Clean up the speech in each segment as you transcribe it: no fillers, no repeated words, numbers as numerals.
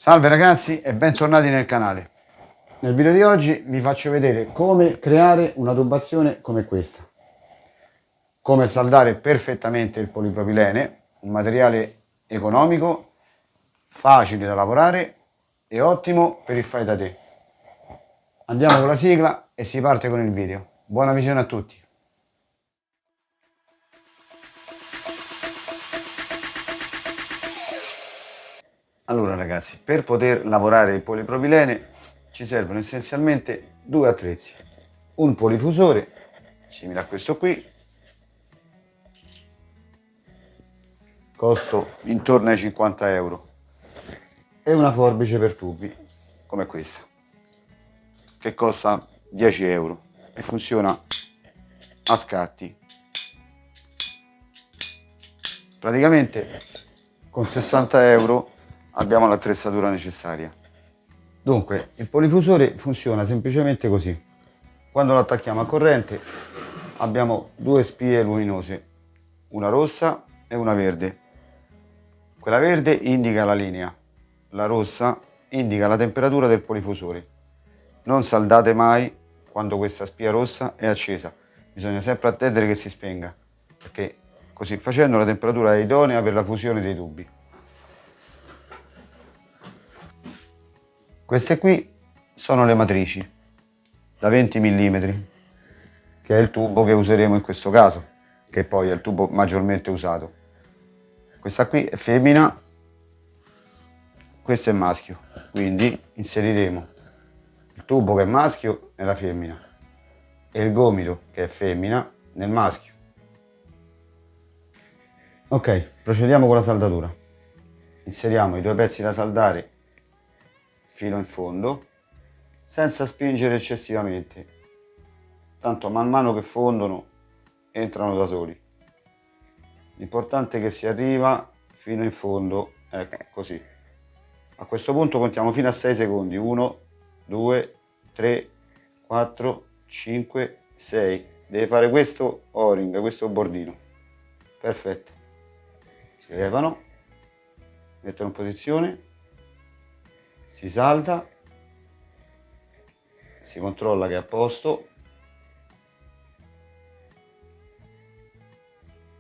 Salve ragazzi e bentornati nel canale. Nel video di oggi vi faccio vedere come creare una tubazione come questa. Come saldare perfettamente il polipropilene, un materiale economico, facile da lavorare e ottimo per il fai da te. Andiamo con la sigla e si parte con il video. Buona visione a tutti. Allora ragazzi, per poter lavorare il polipropilene ci servono essenzialmente due attrezzi. Un polifusore, simile a questo qui, costo intorno ai 50 euro, e una forbice per tubi, come questa, che costa 10 euro e funziona a scatti. Praticamente con 60 euro abbiamo l'attrezzatura necessaria. Dunque, il polifusore funziona semplicemente così. Quando lo attacchiamo a corrente abbiamo due spie luminose, una rossa e una verde. Quella verde indica la linea, la rossa indica la temperatura del polifusore. Non saldate mai quando questa spia rossa è accesa, bisogna sempre attendere che si spenga, perché così facendo la temperatura è idonea per la fusione dei tubi. Queste qui sono le matrici da 20 mm, che è il tubo che useremo in questo caso, che poi è il tubo maggiormente usato. Questa qui è femmina, questo è maschio, quindi inseriremo il tubo che è maschio nella femmina e il gomito che è femmina nel maschio. Ok, procediamo con la saldatura. Inseriamo i due pezzi da saldare fino in fondo senza spingere eccessivamente, tanto man mano che fondono entrano da soli. L'importante è che si arriva fino in fondo, ecco così. A questo punto contiamo fino a 6 secondi, 1, 2, 3, 4, 5, 6. Deve fare questo o-ring, questo bordino. Perfetto. Si levano, mettono in posizione, si salda, si controlla che è a posto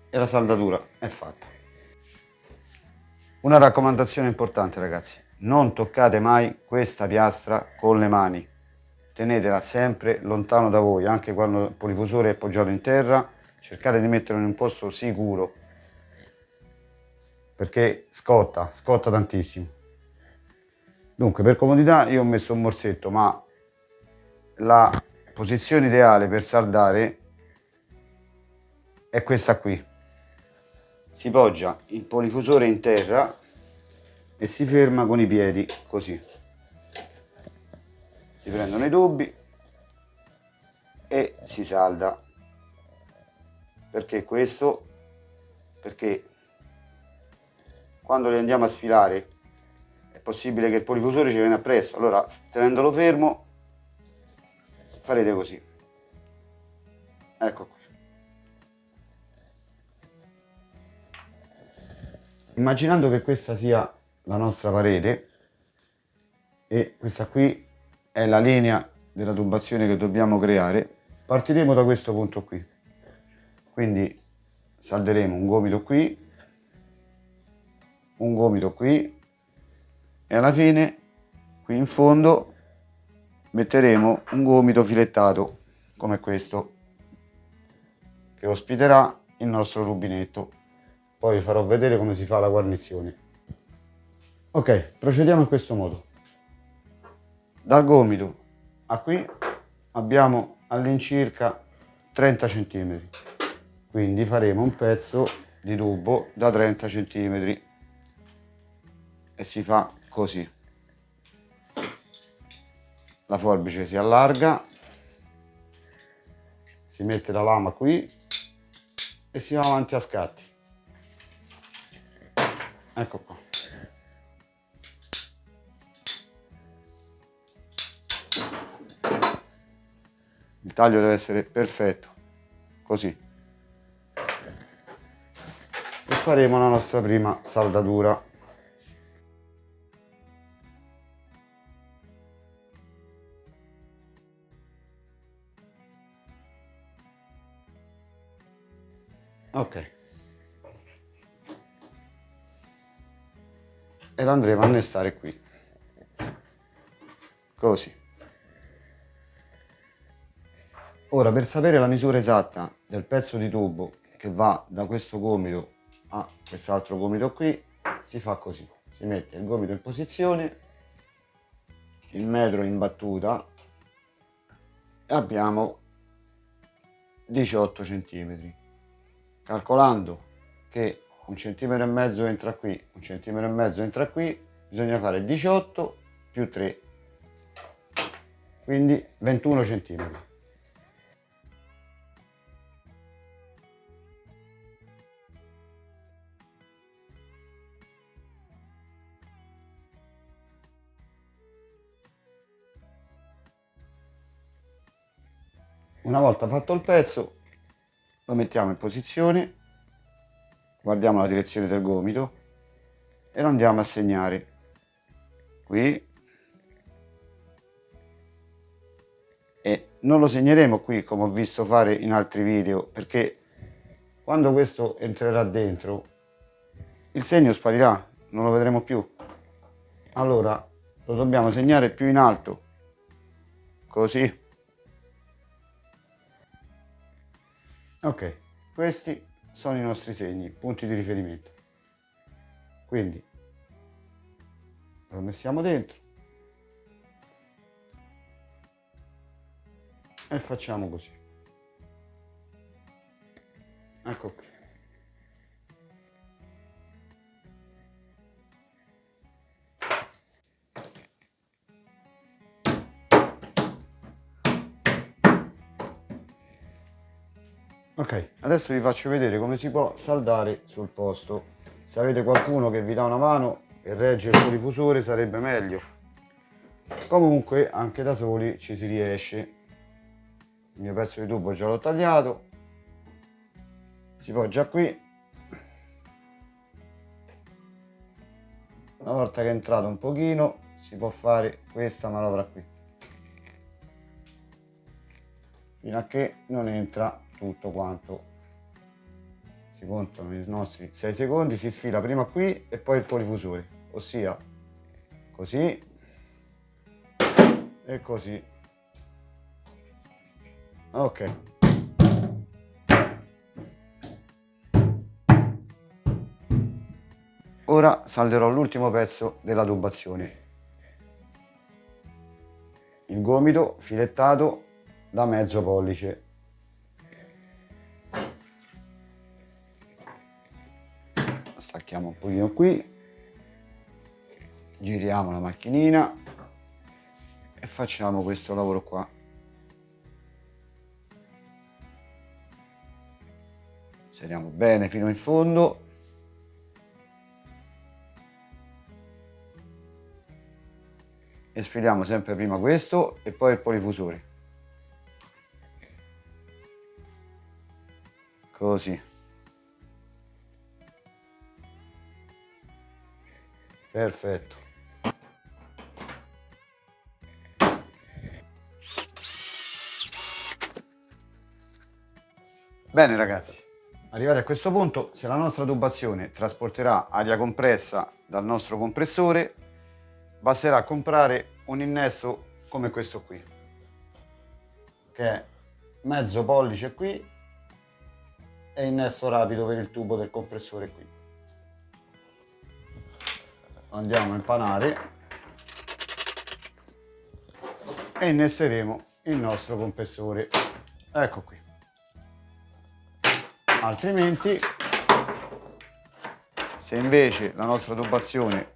e la saldatura è fatta. Una raccomandazione importante ragazzi, non toccate mai questa piastra con le mani, tenetela sempre lontano da voi, anche quando il polifusore è appoggiato in terra, cercate di metterlo in un posto sicuro, perché scotta tantissimo. Dunque per comodità io ho messo un morsetto, ma la posizione ideale per saldare è questa qui. Si poggia il polifusore in terra e si ferma con i piedi così. Si prendono i tubi e si salda. Perché questo? Perché quando li andiamo a sfilare è possibile che il polifusore ci viene appresso, allora tenendolo fermo farete così. Ecco qui. Immaginando che questa sia la nostra parete e questa qui è la linea della tubazione che dobbiamo creare, partiremo da questo punto qui. Quindi salderemo un gomito qui, un gomito qui e alla fine qui in fondo metteremo un gomito filettato come questo che ospiterà il nostro rubinetto. Poi vi farò vedere come si fa la guarnizione. Ok, procediamo in questo modo. Dal gomito a qui abbiamo all'incirca 30 cm, quindi faremo un pezzo di tubo da 30 cm e si fa così. La forbice si allarga, si mette la lama qui e si va avanti a scatti. Ecco qua. Il taglio deve essere perfetto, così. E faremo la nostra prima saldatura. Ok. E lo andremo a innestare qui. Così. Ora, per sapere la misura esatta del pezzo di tubo che va da questo gomito a quest'altro gomito qui, si fa così. Si mette il gomito in posizione, il metro in battuta e abbiamo 18 cm. Calcolando che 1,5 cm entra qui, 1,5 cm entra qui, bisogna fare 18 più 3, quindi 21 cm. Una volta fatto il pezzo lo mettiamo in posizione, guardiamo la direzione del gomito e lo andiamo a segnare qui, e non lo segneremo qui come ho visto fare in altri video, perché quando questo entrerà dentro il segno sparirà, non lo vedremo più. Allora lo dobbiamo segnare più in alto, così. Ok, questi sono i nostri segni, punti di riferimento. Quindi lo mettiamo dentro e facciamo così. Ecco qui. Ok, adesso vi faccio vedere come si può saldare sul posto. Se avete qualcuno che vi dà una mano e regge il polifusore sarebbe meglio. Comunque anche da soli ci si riesce. Il mio pezzo di tubo già l'ho tagliato. Si poggia qui. Una volta che è entrato un pochino si può fare questa manovra qui. Fino a che non entra tutto quanto. Si contano i nostri 6 secondi, si sfila prima qui e poi il polifusore, ossia così e così. Ok. Ora salderò l'ultimo pezzo della tubazione. Il gomito filettato da mezzo pollice. Stacchiamo un pochino qui, giriamo la macchinina e facciamo questo lavoro qua. Inseriamo bene fino in fondo. E sfiliamo sempre prima questo e poi il polifusore. Così. Perfetto. Bene ragazzi, arrivati a questo punto, se la nostra tubazione trasporterà aria compressa dal nostro compressore, basterà comprare un innesto come questo qui, che è mezzo pollice qui e innesto rapido per il tubo del compressore qui. Lo andiamo a impanare e innesteremo il nostro compressore. Ecco qui. Altrimenti, se invece la nostra tubazione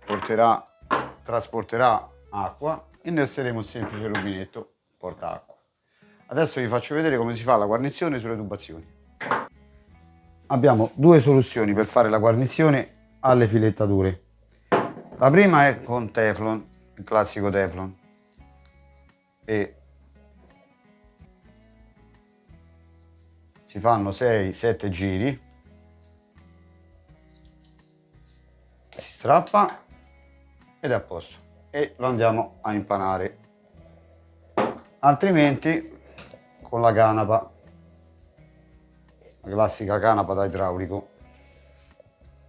trasporterà acqua, innesteremo un semplice rubinetto porta acqua. Adesso vi faccio vedere come si fa la guarnizione sulle tubazioni. Abbiamo due soluzioni per fare la guarnizione alle filettature. La prima è con Teflon, il classico Teflon, e si fanno 6-7 giri, si strappa ed è a posto e lo andiamo a impanare. Altrimenti con la canapa la classica canapa da idraulico.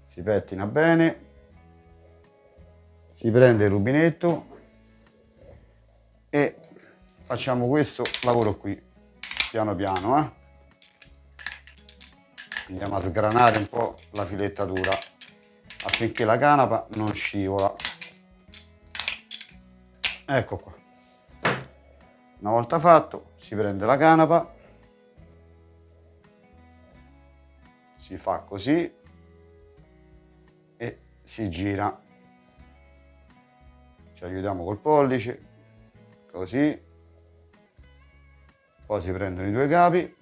Si pettina bene, si prende il rubinetto e facciamo questo lavoro qui, piano piano. Andiamo a sgranare un po' la filettatura affinché la canapa non scivola. Ecco qua. Una volta fatto, si prende la canapa, si fa così e si gira. Ci aiutiamo col pollice, così. Poi si prendono i due capi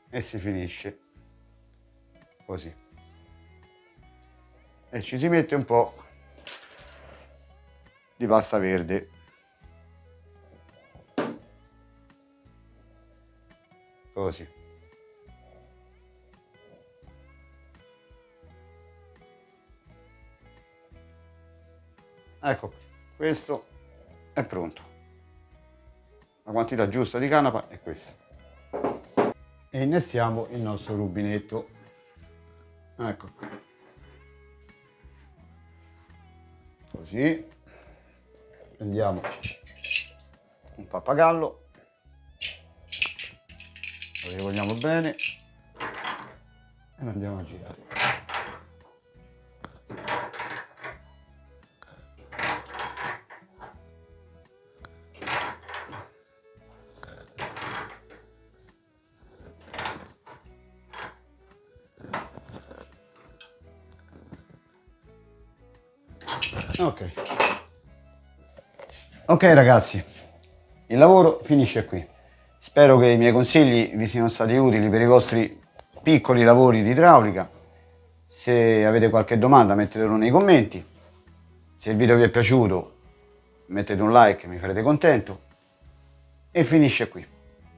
e si finisce così. E ci si mette un po' di pasta verde. Così. Ecco qui, questo è pronto. La quantità giusta di canapa è questa. E innestiamo il nostro rubinetto. Ecco qui. Così. Prendiamo un pappagallo, lo regoliamo bene e lo andiamo a girare. Ok ragazzi, il lavoro finisce qui. Spero che i miei consigli vi siano stati utili per i vostri piccoli lavori di idraulica. Se avete qualche domanda mettetelo nei commenti. Se il video vi è piaciuto mettete un like, mi farete contento. E finisce qui.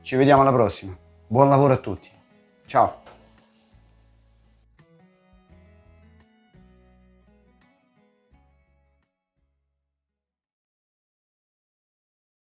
Ci vediamo alla prossima. Buon lavoro a tutti. Ciao.